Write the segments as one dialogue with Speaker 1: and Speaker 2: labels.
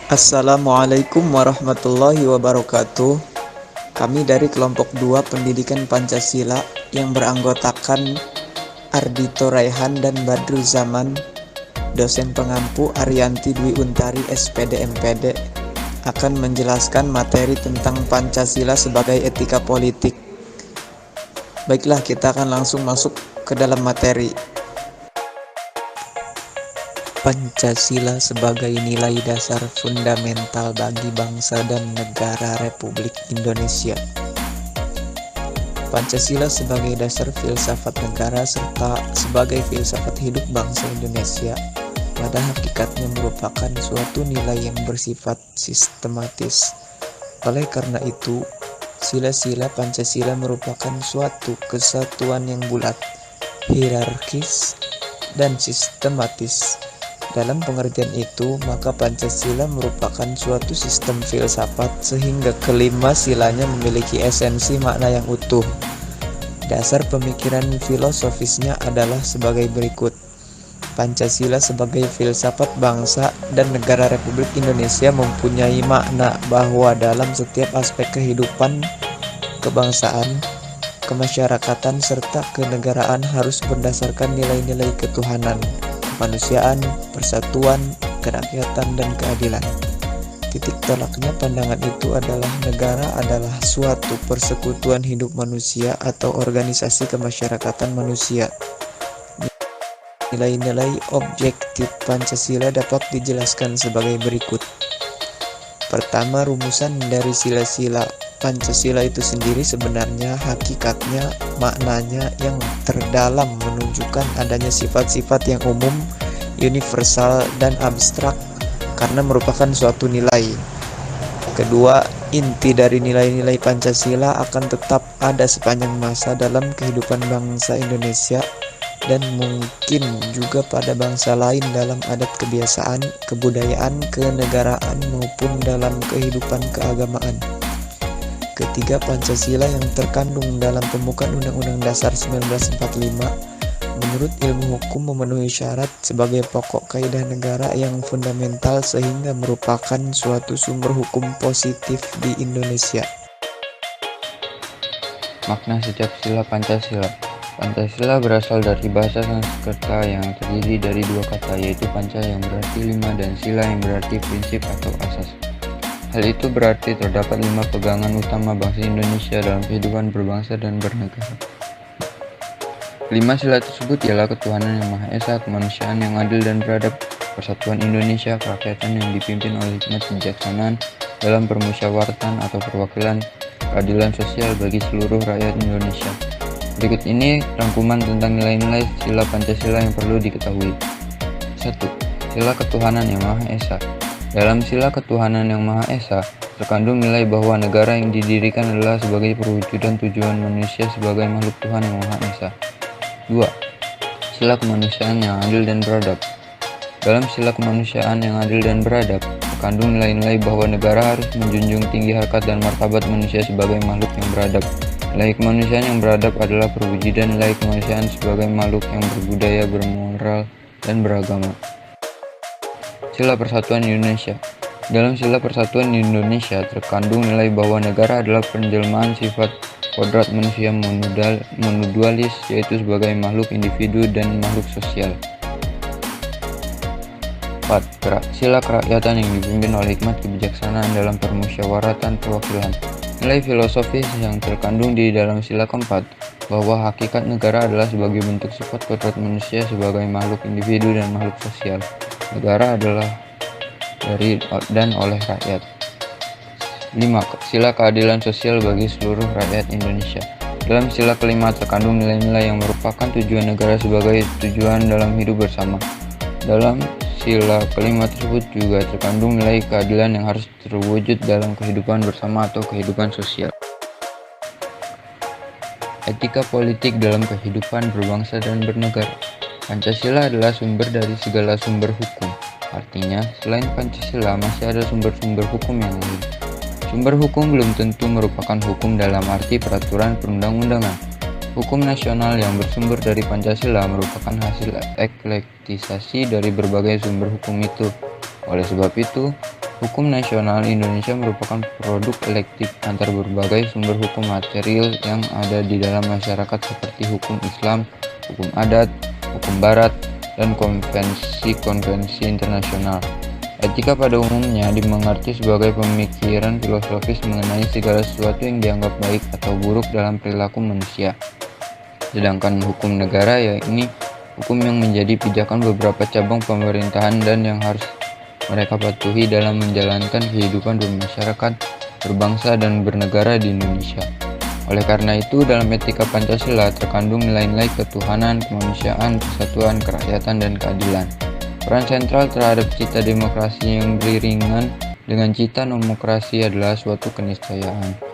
Speaker 1: Assalamualaikum warahmatullahi wabarakatuh. Kami dari kelompok 2 Pendidikan Pancasila yang beranggotakan Ardito Raihan dan Badru Zaman, dosen pengampu Ariyanti Dwi Untari SPD MPD, akan menjelaskan materi tentang Pancasila sebagai etika politik. Baiklah, kita akan langsung masuk ke dalam materi. Pancasila sebagai nilai dasar fundamental bagi bangsa dan negara Republik Indonesia. Pancasila sebagai dasar filsafat negara serta sebagai filsafat hidup bangsa Indonesia pada hakikatnya merupakan suatu nilai yang bersifat sistematis. Oleh karena itu, sila-sila Pancasila merupakan suatu kesatuan yang bulat, hierarkis, dan sistematis. Dalam pengertian itu, maka Pancasila merupakan suatu sistem filsafat sehingga kelima silanya memiliki esensi makna yang utuh. Dasar pemikiran filosofisnya adalah sebagai berikut. Pancasila sebagai filsafat bangsa dan negara Republik Indonesia mempunyai makna bahwa dalam setiap aspek kehidupan, kebangsaan, kemasyarakatan, serta kenegaraan harus berdasarkan nilai-nilai ketuhanan, kemanusiaan, persatuan, kerakyatan, dan keadilan. Titik tolaknya pandangan itu adalah negara adalah suatu persekutuan hidup manusia atau organisasi kemasyarakatan manusia. Nilai-nilai objektif Pancasila dapat dijelaskan sebagai berikut. Pertama, rumusan dari sila-sila Pancasila itu sendiri sebenarnya hakikatnya maknanya yang terdalam menunjukkan adanya sifat-sifat yang umum, universal, dan abstrak karena merupakan suatu nilai. Kedua, inti dari nilai-nilai Pancasila akan tetap ada sepanjang masa dalam kehidupan bangsa Indonesia dan mungkin juga pada bangsa lain dalam adat kebiasaan, kebudayaan, kenegaraan maupun dalam kehidupan keagamaan. Ketiga, Pancasila yang terkandung dalam pembukaan Undang-Undang Dasar 1945 menurut ilmu hukum memenuhi syarat sebagai pokok kaidah negara yang fundamental sehingga merupakan suatu sumber hukum positif di Indonesia.
Speaker 2: Makna setiap sila Pancasila. Pancasila berasal dari bahasa Sanskerta yang terdiri dari dua kata, yaitu panca yang berarti lima dan sila yang berarti prinsip atau asas. Hal itu berarti terdapat 5 pegangan utama bangsa Indonesia dalam kehidupan berbangsa dan bernegara. 5 sila tersebut ialah ketuhanan yang Maha Esa, kemanusiaan yang adil dan beradab, persatuan Indonesia, kerakyatan yang dipimpin oleh hikmat kebijaksanaan dalam permusyawaratan atau perwakilan, keadilan sosial bagi seluruh rakyat Indonesia. Berikut ini rangkuman tentang nilai-nilai sila Pancasila yang perlu diketahui. 1. Sila ketuhanan yang Maha Esa. Dalam sila ketuhanan yang Maha Esa, terkandung nilai bahwa negara yang didirikan adalah sebagai perwujudan tujuan manusia sebagai makhluk Tuhan yang Maha Esa. 2. Sila kemanusiaan yang adil dan beradab. Dalam sila kemanusiaan yang adil dan beradab, terkandung nilai-nilai bahwa negara harus menjunjung tinggi harkat dan martabat manusia sebagai makhluk yang beradab. Nilai kemanusiaan yang beradab adalah perwujudan nilai kemanusiaan sebagai makhluk yang berbudaya, bermoral, dan beragama. Sila Persatuan Indonesia. Dalam sila Persatuan Indonesia terkandung nilai bahwa negara adalah penjelmaan sifat kodrat manusia monodualis, yaitu sebagai makhluk individu dan makhluk sosial. 4. Sila kerakyatan yang dipimpin oleh hikmat kebijaksanaan dalam permusyawaratan perwakilan. Nilai filosofis yang terkandung di dalam sila keempat bahwa hakikat negara adalah sebagai bentuk sifat kodrat manusia sebagai makhluk individu dan makhluk sosial. Negara adalah dari dan oleh rakyat. 5. Sila keadilan sosial bagi seluruh rakyat Indonesia. Dalam sila kelima terkandung nilai-nilai yang merupakan tujuan negara sebagai tujuan dalam hidup bersama. Dalam sila kelima tersebut juga terkandung nilai keadilan yang harus terwujud dalam kehidupan bersama atau kehidupan sosial. Etika politik dalam kehidupan berbangsa dan bernegara. Pancasila adalah sumber dari segala sumber hukum. Artinya, selain Pancasila masih ada sumber-sumber hukum yang lain. Sumber hukum belum tentu merupakan hukum dalam arti peraturan perundang-undangan. Hukum nasional yang bersumber dari Pancasila merupakan hasil eklektisasi dari berbagai sumber hukum itu. Oleh sebab itu, Hukum nasional Indonesia merupakan produk kolektif antar berbagai sumber hukum material yang ada di dalam masyarakat seperti hukum Islam, hukum adat, hukum barat, dan konvensi-konvensi internasional. Etika pada umumnya dimengerti sebagai pemikiran filosofis mengenai segala sesuatu yang dianggap baik atau buruk dalam perilaku manusia. Sedangkan hukum negara yakni hukum yang menjadi pijakan beberapa cabang pemerintahan dan yang harus mereka patuhi dalam menjalankan kehidupan bermasyarakat, berbangsa, dan bernegara di Indonesia. Oleh karena itu, dalam etika Pancasila terkandung nilai-nilai ketuhanan, kemanusiaan, persatuan, kerakyatan, dan keadilan. Peran sentral terhadap cita demokrasi yang beriringan dengan cita nomokrasi adalah suatu keniscayaan.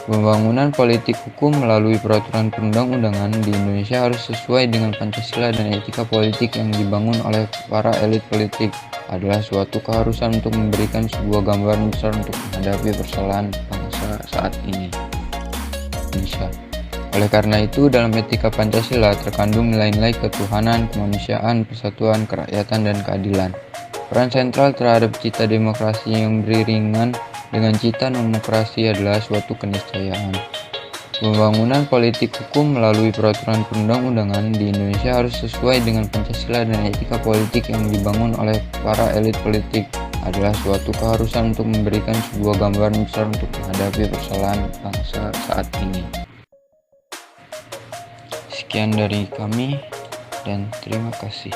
Speaker 2: Pembangunan politik hukum melalui peraturan perundang-undangan di Indonesia harus sesuai dengan Pancasila dan etika politik yang dibangun oleh para elit politik adalah suatu keharusan untuk memberikan sebuah gambaran besar untuk menghadapi persoalan bangsa saat ini. Indonesia. Oleh karena itu, dalam etika Pancasila terkandung nilai-nilai ketuhanan, kemanusiaan, persatuan, kerakyatan, dan keadilan. Peran sentral terhadap cita demokrasi yang beriringan dengan cita nomokrasi adalah suatu keniscayaan. Pembangunan politik hukum melalui peraturan perundang-undangan di Indonesia harus sesuai dengan Pancasila dan etika politik yang dibangun oleh para elit politik adalah suatu keharusan untuk memberikan sebuah gambaran besar untuk menghadapi persoalan bangsa saat ini. Sekian dari kami dan terima kasih.